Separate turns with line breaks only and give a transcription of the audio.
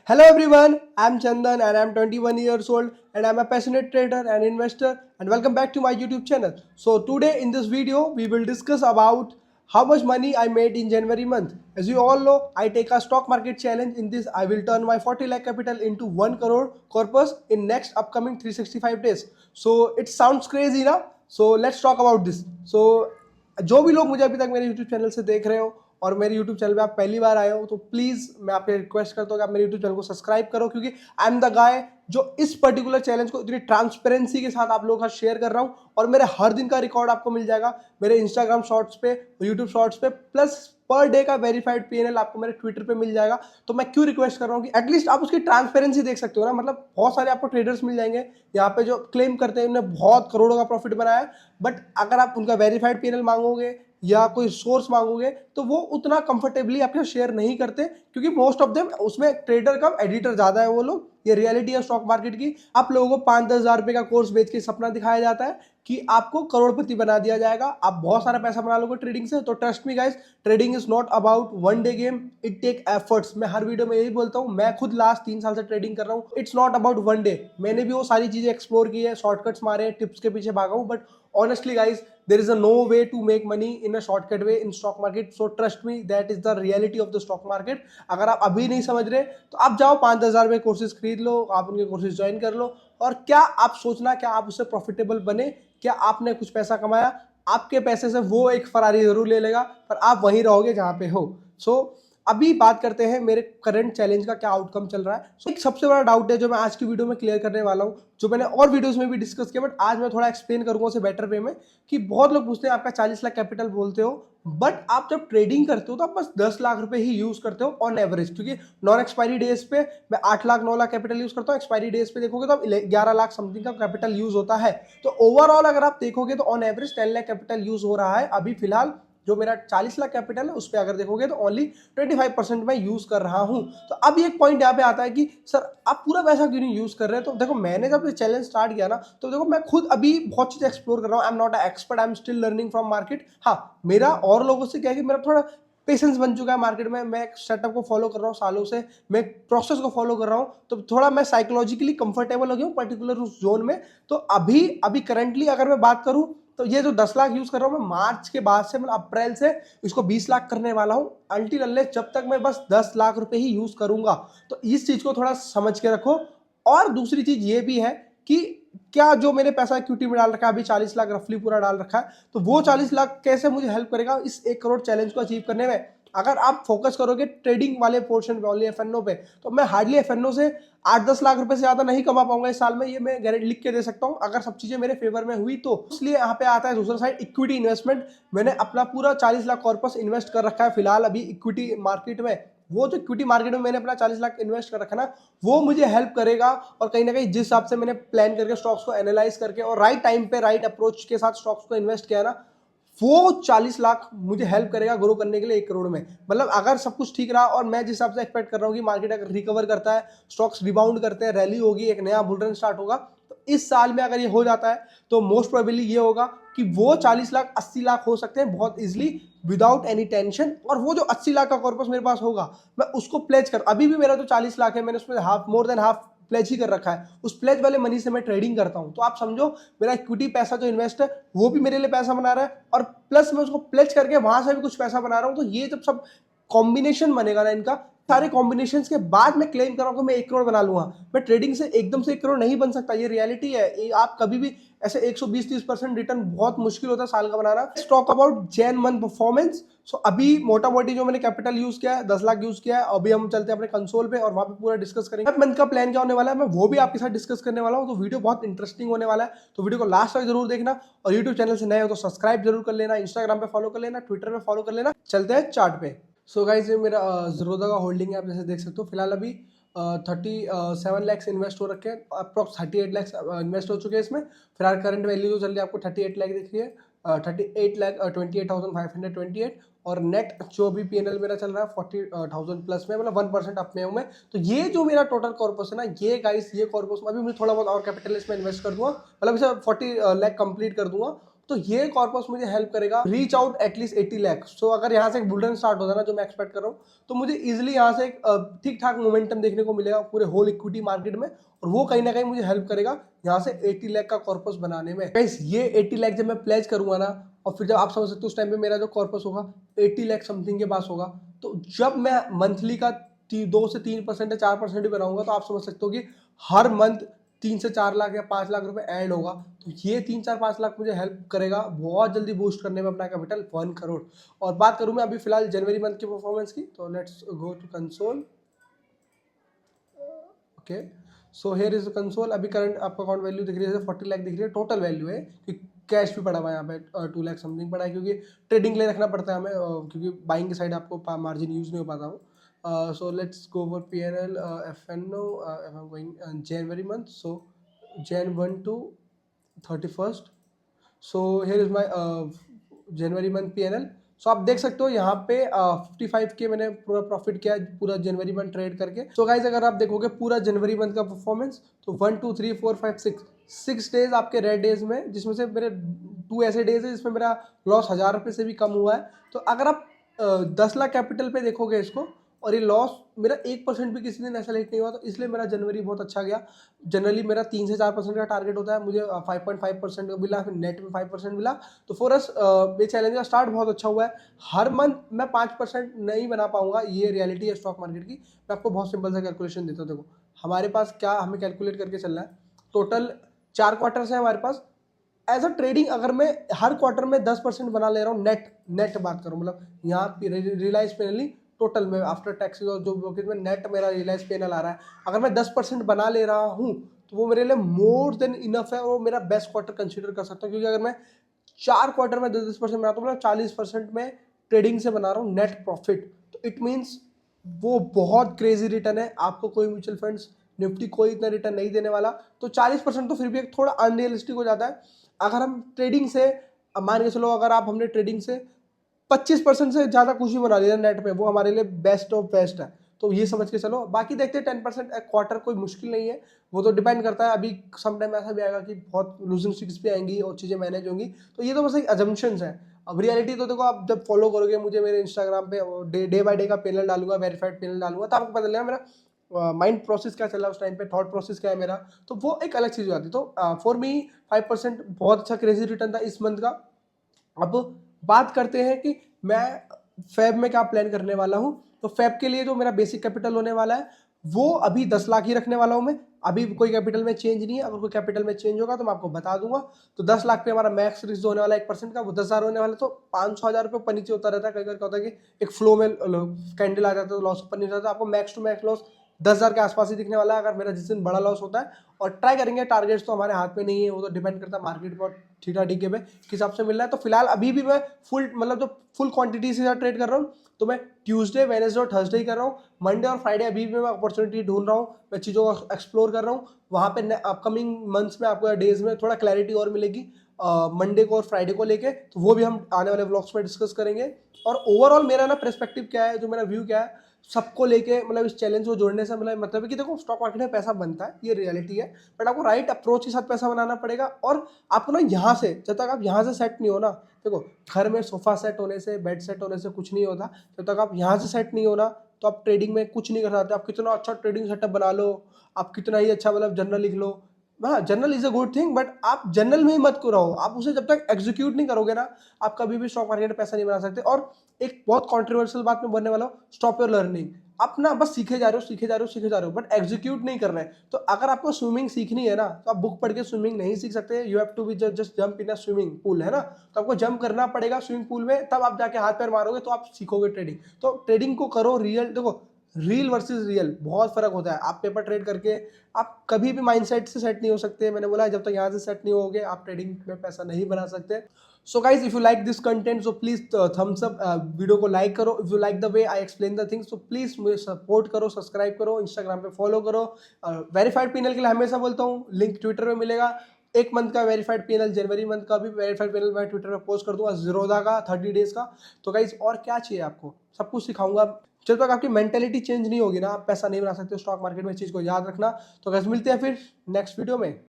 Hello everyone, I'm Chandan and I'm 21 years old and I'm a passionate trader and investor and welcome back to my YouTube channel. So today in this video we will discuss about how much money I made in January month. As you all know, I take a stock market challenge. In this I will turn my 40 lakh capital into 1 crore corpus in next upcoming 365 days. So it sounds crazy na? So let's talk about this. So जो भी लोग मुझे अभी तक मेरे YouTube channel से देख रहे हो और मेरे YouTube चैनल पे आप पहली बार आए हो तो प्लीज़ मैं आपसे रिक्वेस्ट करता हूँ कि आप मेरे YouTube चैनल को सब्सक्राइब करो, क्योंकि आई एम द गाय जो इस पर्टिकुलर चैलेंज को इतनी ट्रांसपेरेंसी के साथ आप लोगों का शेयर कर रहा हूँ और मेरे हर दिन का रिकॉर्ड आपको मिल जाएगा मेरे इंस्टाग्राम शॉर्ट्स पे, यूट्यूब शॉर्ट्स पे, प्लस पर डे का वेरीफाइड पीएनएल आपको मेरे ट्विटर पे मिल जाएगा। तो मैं क्यों रिक्वेस्ट कर रहा हूँ कि एटलीस्ट आप उसकी ट्रांसपेरेंसी देख सकते हो ना। मतलब बहुत सारे आपको ट्रेडर्स मिल जाएंगे यहाँ पे जो क्लेम करते हैं उन्होंने बहुत करोड़ों का प्रॉफिट बनाया है, बट अगर आप उनका वेरीफाइड पीएनएल मांगोगे या कोई सोर्स मांगोगे तो वो उतना कंफर्टेबली आपके शेयर नहीं करते, क्योंकि मोस्ट ऑफ देम उसमें ट्रेडर कम एडिटर ज्यादा है वो लोग। ये रियलिटी है स्टॉक मार्केट की। आप लोगों को 5-10 हजार रुपए का कोर्स बेच के सपना दिखाया जाता है कि आपको करोड़पति बना दिया जाएगा, आप बहुत सारा पैसा बना लोगे ट्रेडिंग से। तो trust me guys, trading is not about one day game, it take efforts. मैं हर वीडियो में यही बोलता हूँ, मैं खुद लास्ट 3 साल से ट्रेडिंग कर रहा हूँ। It's not about one day. मैंने भी वो सारी चीजें एक्सप्लोर की है, शॉर्टकट्स मारे, टिप्स के पीछे भागा हूँ, but honestly guys, there is a no way to make money in a shortcut way in stock market. So trust me, that is the reality of the stock market. अगर आप अभी नहीं समझ रहे तो आप जाओ 5-10 हजार रुपए कोर्सेज खरीद लो, आप उनके कोर्सेज ज्वाइन कर लो, और क्या आप सोचना क्या आप उससे प्रॉफिटेबल बने, क्या आपने कुछ पैसा कमाया, आपके पैसे से वो एक फरारी जरूर ले लेगा पर आप वहीं रहोगे जहां पे हो। सो अभी बात करते हैं मेरे करंट चैलेंज का क्या आउटकम चल रहा है। एक सबसे बड़ा डाउट है जो मैं आज की वीडियो में क्लियर करने वाला हूं, जो मैंने और वीडियोस में भी डिस्कस किया, बट आज मैं थोड़ा एक्सप्लेन करूंगा उसे बेटर वे में। कि बहुत लोग पूछते हैं आपका 40 लाख कैपिटल बोलते हो, बट आप जब ट्रेडिंग करते हो तो आप बस 10 लाख रुपए ही यूज करते हो ऑन एवरेज, क्योंकि नॉन एक्सपायरी डेज पे मैं 8 लाख 9 लाख कैपिटल यूज करता हूँ। एक्सपायरी डेज पे देखोगे तो 11 लाख समथिंग का कैपिटल यूज होता है। तो ओवरऑल अगर आप देखोगे तो on average 10 lakh capital use हो रहा है। अभी फिलहाल जो मेरा 40 लाख कैपिटल है उस पर अगर देखोगे तो ओनली 25% मैं यूज कर रहा हूं। तो अब एक पॉइंट यहाँ पे आता है कि सर आप पूरा पैसा क्यों नहीं यूज कर रहे हैं। तो देखो, मैंने जब ये चैलेंज स्टार्ट किया ना, तो देखो मैं खुद अभी बहुत चीज एक्सप्लोर कर रहा हूँ। I am not a expert, I am still learning from market. हाँ, मेरा और लोगों से क्या है कि मेरा थोड़ा पेशेंस बन चुका है मार्केट में। मैं एक सेटअप को फॉलो कर रहा हूँ सालों से, मैं एक प्रोसेस को फॉलो कर रहा हूँ, तो थोड़ा मैं साइकोलॉजिकली कंफर्टेबल हो गया हूँ पर्टिकुलर उस जोन में। तो अभी अभी करंटली अगर मैं बात करूँ तो ये जो 10 लाख यूज कर रहा हूँ मैं मार्च के बाद से, मतलब अप्रैल से इसको 20 लाख करने वाला हूँ, अल्टील अनलेस जब तक मैं बस 10 लाख रुपए ही यूज करूंगा। तो इस चीज को थोड़ा समझ के रखो। और दूसरी चीज ये भी है कि क्या जो मैंने पैसा इक्विटी में डाल रखा है, अभी 40 लाख रफली पूरा डाल रखा है, तो वो 40 लाख कैसे मुझे हेल्प करेगा इस 1 करोड़ चैलेंज को अचीव करने में। अगर आप फोकस करोगे ट्रेडिंग वाले पोर्शन पे, ओनली एफएनओ पे, तो मैं हार्डली एफएनओ से 8-10 लाख रुपए से ज्यादा नहीं कमा पाऊंगा इस साल में। ये मैं गारंटी लिख के दे सकता हूं, अगर सब चीजें मेरे फेवर में हुई तो। इसलिए यहाँ पे आता है दूसरा साइड, इक्विटी इन्वेस्टमेंट। मैंने अपना पूरा 40 लाख कॉर्पस इन्वेस्ट कर रखा है फिलहाल अभी इक्विटी मार्केट में। वो जो इक्विटी मार्केट में मैंने अपना 40 लाख इन्वेस्ट कर रखा ना, वो मुझे हेल्प करेगा। और कहीं ना कहीं जिस हिसाब से मैंने प्लान करके स्टॉक्स को एनालाइज करके और राइट टाइम पे राइट अप्रोच के साथ स्टॉक्स को इन्वेस्ट किया ना, वो 40 लाख मुझे हेल्प करेगा ग्रो करने के लिए 1 करोड़ में। मतलब अगर सब कुछ ठीक रहा और मैं जिस हिसाब से एक्सपेक्ट कर रहा हूँ कि मार्केट अगर रिकवर करता है, स्टॉक्स रिबाउंड करते हैं, रैली होगी, एक नया बुल रन स्टार्ट होगा, तो इस साल में अगर ये हो जाता है तो मोस्ट प्रोबेबली ये होगा कि वो 40 लाख 80 लाख हो सकते हैं बहुत इजिली विदाउट एनी टेंशन। और वो जो 80 लाख का कॉर्पस मेरे पास होगा मैं उसको प्लेज कर, अभी भी मेरा जो 40 लाख है मैंने उसमें half, more than half pledge ही कर रखा है। उस प्लेज वाले मनी से मैं ट्रेडिंग करता हूं। तो आप समझो मेरा इक्विटी पैसा जो इन्वेस्ट है वो भी मेरे लिए पैसा बना रहा है, और प्लस मैं उसको प्लेज करके वहां से भी कुछ पैसा बना रहा हूं। तो ये जब सब कॉम्बिनेशन बनेगा ना, इनका सारे कॉम्बिनेशंस के बाद मैं क्लेम कर रहा हूं कि मैं 1 करोड़ बना लूंगा। मैं ट्रेडिंग से एकदम से 1 करोड़ नहीं बन सकता, ये रियलिटी है। ये आप कभी भी ऐसे 120-30% रिटर्न बहुत मुश्किल होता है साल का बनाना। Let's talk about Jan month performance. So अभी मोटा मोटी जो मैंने कैपिटल यूज किया है 10 लाख यूज किया है। अभी हम चलते हैं अपने कंसोल पे और वहां पे पूरा डिस्कस करेंगे मंथ का प्लान क्या होने वाला है, मैं वो भी आपके साथ डिस्कस करने वाला हूँ। तो वीडियो बहुत इंटरेस्टिंग होने वाला है, तो वीडियो को लास्ट तक जरूर देखना। और यूट्यूब चैनल से नए हो तो सब्सक्राइब जरूर कर लेना, इंस्टाग्राम पे फॉलो कर लेना, ट्विटर पे फॉलो कर लेना। चलते हैं चार्ट पे। सो गाइस, ये मेरा ज़ीरोधा का होल्डिंग है, आप जैसे देख सकते हो। फिलहाल अभी 37 लैक्स इन्वेस्ट हो रखे हैं, अप्रॉक्स 38 लैक्स इन्वेस्ट हो चुके हैं इसमें। फिलहाल करंट वैल्यू जो चल रही है आपको 38 लाख दिख रही है, 38 लाख 28,528। और नेट जो भी पीएनएल मेरा चल रहा है 40,000 प्लस में, मतलब 1% अप में हूँ मैं। तो ये जो मेरा टोटल कॉर्पस है ना, ये गाइस ये कॉर्पस अभी मैं थोड़ा बहुत और कैपिटल इसमें इन्वेस्ट कर दूंगा, मतलब इसे 40 लाख कंप्लीट कर दूंगा। तो ये कॉर्पस मुझे हेल्प करेगा रीच आउट एटलीस्ट 80 लाख। सो अगर यहाँ से एक बुल रन स्टार्ट होता है ना, जो मैं एक्सपेक्ट कर रहा हूँ, तो मुझे इजिली यहाँ से एक ठीक ठाक मोमेंटम देखने को मिलेगा पूरे होल इक्विटी मार्केट में, और वो कहीं ना कहीं मुझे हेल्प करेगा यहाँ से 80 लाख का कॉर्पस बनाने में। गाइस ये 80 लाख जब मैं प्लेज करूंगा ना, और फिर जब आप समझ सकते हो उस टाइम पे मेरा जो कॉर्पस होगा 80 लाख समथिंग के पास होगा, तो जब मैं मंथली का 2 से 3% या 4% भी बनाऊंगा, तो आप समझ सकते हो कि हर मंथ 3 से 4 लाख या 5 लाख रुपए ऐड होगा। तो ये 3-4-5 लाख मुझे हेल्प करेगा बहुत जल्दी बूस्ट करने में अपना कैपिटल 1 करोड़। और बात करूं मैं अभी फिलहाल जनवरी मंथ की परफॉर्मेंस की, तो let's go to console. Okay, so here is console. अभी करंट आपका अकाउंट वैल्यू दिख रही है 40 लाख दिख रही है, टोटल वैल्यू है, क्योंकि कैश भी पड़ा हुआ है यहाँ पे 2 लाख समथिंग पड़ा है, क्योंकि ट्रेडिंग के लिए रखना पड़ता है हमें, क्योंकि बाइंग की साइड आपको मार्जिन यूज नहीं हो पाता हूँ। So let's go for PNL, FNO, if I'm going January month, so Jan 1 to 31st. So here is my January month PNL. सो आप देख सकते हो यहाँ पे 55 के मैंने पूरा प्रॉफिट किया पूरा जनवरी मंथ ट्रेड करके। सो गाइज अगर आप देखोगे पूरा जनवरी मंथ का परफॉर्मेंस, तो 1 2 3 4 5 6 डेज आपके रेड डेज में, जिसमें से मेरे 2 ऐसे डेज है जिसमें मेरा लॉस 1000 रुपये से भी कम हुआ है। तो अगर आप 10 लाख कैपिटल पे देखोगे इसको, और ये लॉस मेरा 1% भी किसी दिन ऐसा लेट नहीं हुआ, तो इसलिए मेरा जनवरी बहुत अच्छा गया। जनरली मेरा 3 से 4% का टारगेट होता है, मुझे 5.5% मिला, फिर नेट में 5% मिला। तो फॉर अस ये चैलेंज का स्टार्ट बहुत अच्छा हुआ है। हर मंथ मैं 5% नहीं बना पाऊंगा, ये रियलिटी है स्टॉक मार्केट की। मैं आपको बहुत सिंपल सा कैलकुलेशन देता हूँ। देखो हमारे पास क्या हमें कैलकुलेट करके चलना है, टोटल 4 क्वार्टर्स है हमारे पास। एज अ ट्रेडिंग अगर मैं हर क्वार्टर में 10% बना ले रहा हूँ, नेट बात करूँ, मतलब यहाँ रियलाइज पेनली टोटल में आफ्टर टैक्सेस और जो ब्रोकेज में नेट मेरा रियलाइज पेनल आ रहा है, अगर मैं 10% बना ले रहा हूँ, तो वो मेरे लिए मोर देन इनफ है, और मेरा बेस्ट क्वार्टर कंसीडर कर सकता हूँ। क्योंकि अगर मैं 4 क्वार्टर में 10% बनाता हूँ, मतलब 40% में ट्रेडिंग से बना रहा हूँ नेट प्रॉफिट, तो इट मीन्स वो बहुत क्रेजी रिटर्न है। आपको कोई म्यूचुअल फंड्स निफ्टी कोई इतना रिटर्न नहीं देने वाला। तो 40% तो फिर भी एक थोड़ा अनरियलिस्टिक हो जाता है। अगर हम ट्रेडिंग से मान के चलो, अगर आप हमने ट्रेडिंग से 25% से ज़्यादा कुछ भी बना लिया नेट पे, वो हमारे लिए बेस्ट ऑफ बेस्ट है। तो ये समझ के चलो, बाकी देखते हैं 10% क्वार्टर कोई मुश्किल नहीं है, वो तो डिपेंड करता है। अभी सम टाइम ऐसा भी आएगा कि बहुत लूजिंग स्ट्रीक्स भी आएंगी और चीज़ें मैनेज होंगी, तो ये तो बस एक अजम्पशंस है। अब रियलिटी तो देखो, आप जब फॉलो करोगे मुझे मेरे इंस्टाग्राम पे डे बाय डे का पैनल डालूंगा, वेरीफाइड पैनल डालूंगा, तो आपको पता चलेगा मेरा माइंड प्रोसेस क्या चल रहा है उस टाइम पे, थॉट प्रोसेस क्या है मेरा, तो वो एक अलग चीज़ हो जाती है। तो फॉर मी 5% बहुत अच्छा क्रेजी रिटर्न था इस मंथ का। अब बात करते हैं कि मैं फैब में क्या प्लान करने वाला हूं। तो फैब के लिए जो मेरा बेसिक कैपिटल होने वाला है, वो अभी 10 लाख ही रखने वाला हूं मैं। अभी कोई कैपिटल में चेंज नहीं है, अगर कोई कैपिटल में चेंज होगा तो मैं आपको बता दूंगा। तो 10 लाख पे हमारा मैक्स रिस्क होने वाला है 1% का, वो 10,000 होने वाला है। तो 500-1000 रुपये ऊपर नीचे होता रहता है, कई बार क्या होता है कि एक फ्लो में कैंडल आ जाता है तो लॉस ऊपर नीचे जाता है। आपको मैक्स टू मैक्स लॉस 10,000 के आसपास ही दिखने वाला है अगर मेरा जिस दिन बड़ा लॉस होता है। और ट्राई करेंगे, टारगेट्स तो हमारे हाथ में नहीं है, वो तो डिपेंड करता है मार्केट पर थीटा डी के पे किस हिसाब से मिल रहा है। तो फिलहाल अभी भी मैं फुल मतलब जो फुल क्वांटिटी से ट्रेड कर रहा हूँ, तो मैं ट्यूसडे, वेडनेसडे और थर्सडे ही कर रहा हूँ। मंडे और फ्राइडे अभी भी मैं अपॉर्चुनिटी ढूंढ रहा हूँ, मैं चीज़ों को एक्सप्लोर कर रहा हूँ। वहाँ पे अपकमिंग मंथ्स में आपको डेज में थोड़ा क्लैरिटी और मिलेगी मंडे को और फ्राइडे को लेके, तो वो भी हम आने वाले व्लॉग्स में डिस्कस करेंगे। और ओवरऑल मेरा ना पर्सपेक्टिव क्या है, जो मेरा व्यू क्या है सबको लेके, मतलब इस चैलेंज को जोड़ने से मतलब है कि देखो स्टॉक मार्केट में पैसा बनता है, ये रियलिटी है, बट आपको राइट अप्रोच के साथ पैसा बनाना पड़ेगा। और आपको ना यहाँ से, जब तक आप यहाँ से सेट नहीं हो ना, देखो घर में सोफा सेट होने से, बेड सेट होने से कुछ नहीं होता। जब तक आप यहाँ से सेट नहीं हो ना, तो आप ट्रेडिंग में कुछ नहीं कर सकते। आप कितना अच्छा ट्रेडिंग सेटअप बना लो, आप कितना ही अच्छा मतलब जर्नल लिख लो, हाँ journal is a good thing, but आप जर्नल में ही मत करो। आप उसे जब तक एग्जीक्यूट नहीं करोगे ना, आप कभी भी स्टॉक मार्केट में पैसा नहीं बना सकते। और एक बहुत कॉन्ट्रोवर्शियल बात में बोलने वाला हूँ, स्टॉप योर लर्निंग। आप ना बस सीखे जा रहे हो, सीखे जा रहे हो, सीखे जा रहे हो, बट एग्जीक्यूट नहीं कर रहे हैं। तो अगर आपको स्विमिंग सीखनी है ना, तो आप बुक पढ़ के स्विमिंग नहीं सीख सकते। You have to be just jump in a swimming pool, है ना। तो आपको जंप करना पड़ेगा स्विमिंग पूल में, तब आप जाके हाथ पैर मारोगे तो आप सीखोगे ट्रेडिंग। तो ट्रेडिंग को करो रियल। देखो रियल वर्सेस रियल बहुत फर्क होता है। आप पेपर ट्रेड करके आप कभी भी माइंडसेट से सेट नहीं हो सकते। मैंने बोला जब तक यहाँ से सेट नहीं होगे आप ट्रेडिंग में पैसा नहीं बना सकते। So guys if you like this content, so please thumbs up, video को लाइक करो। If you like the way I explain the things, so please मुझे सपोर्ट करो, सब्सक्राइब करो, इंस्टाग्राम पे फॉलो करो। वेरीफाइड पैनल के लिए हमेशा बोलता हूँ, लिंक ट्विटर में मिलेगा। एक मंथ का वेरीफाइड पैनल, जनवरी मंथ का भी वेरीफाइड पैनल मैं ट्विटर पे पोस्ट कर दूंगा, जीरोधा का 30 डेज का। तो गाइज और क्या चाहिए आपको, सब कुछ सिखाऊंगा। जब तक आपकी मेंटेलिटी चेंज नहीं होगी ना, आप पैसा नहीं बना सकते स्टॉक मार्केट में, इस चीज को याद रखना। तो गाइस मिलते हैं फिर नेक्स्ट वीडियो में।